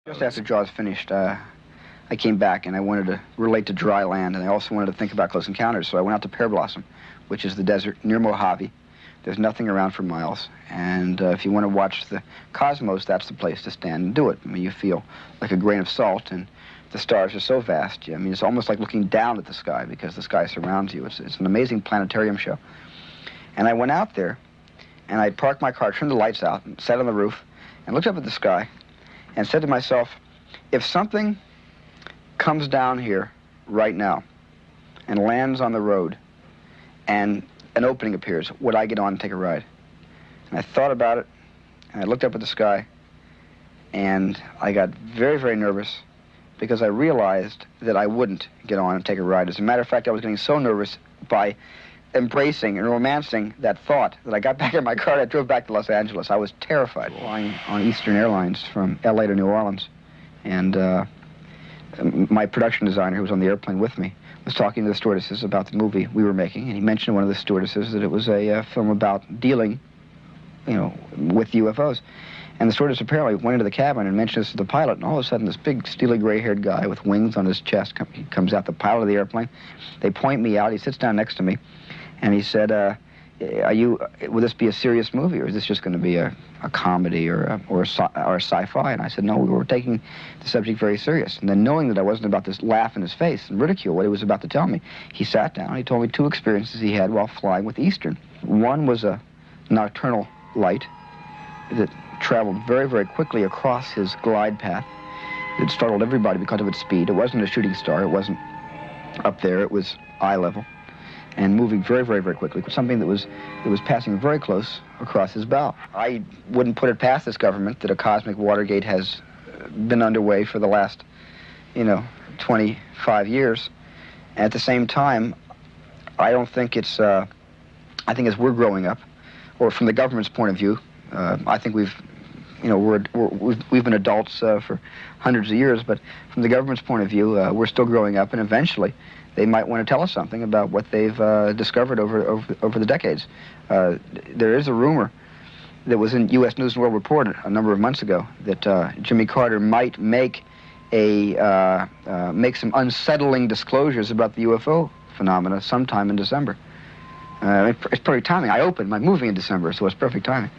Just after Jaws finished, I came back and I wanted to relate to dry land, and I also wanted to think about Close Encounters, so I went out to Pear Blossom, which is the desert near Mojave. There's nothing around for miles, and if you want to watch the cosmos, that's the place to stand and do it. I mean, you feel like a grain of salt, and the stars are so vast. I mean, it's almost like looking down at the sky because the sky surrounds you. It's an amazing planetarium show. And I went out there, and I parked my car, turned the lights out, and sat on the roof, and looked up at the sky, and said to myself, if something comes down here right now and lands on the road and an opening appears, would I get on and take a ride? And I thought about it, and I looked up at the sky, and I got very, very nervous because I realized that I wouldn't get on and take a ride. As a matter of fact, I was getting so nervous by embracing and romancing that thought that I got back in my car and I drove back to Los Angeles. I was terrified. Flying on Eastern Airlines from L.A. to New Orleans, and my production designer, who was on the airplane with me, was talking to the stewardesses about the movie we were making, and he mentioned to one of the stewardesses that it was a film about dealing, with UFOs. And the stewardess apparently went into the cabin and mentioned this to the pilot, and all of a sudden this big, steely, gray-haired guy with wings on his chest comes out, the pilot of the airplane. They point me out. He sits down next to me, and he said, will this be a serious movie, or is this just going to be a comedy or a sci-fi? And I said, no, we were taking the subject very serious. And then, knowing that I wasn't about to laugh in his face and ridicule what he was about to tell me, he sat down. He told me two experiences he had while flying with Eastern. One was a nocturnal light that traveled very, very quickly across his glide path. It startled everybody because of its speed. It wasn't a shooting star. It wasn't up there. It was eye level and moving very, very, very quickly. Something that was passing very close across his bow. I wouldn't put it past this government that a cosmic Watergate has been underway for the last, 25 years. And at the same time, I don't think it's, I think as we're growing up, or from the government's point of view, I think we've been adults for hundreds of years, but from the government's point of view, we're still growing up, and eventually they might want to tell us something about what they've discovered over the decades. There is a rumor that was in U.S. News and World Report a number of months ago that Jimmy Carter might make some unsettling disclosures about the UFO phenomena sometime in December. It's perfect timing. I opened my movie in December, so it's perfect timing.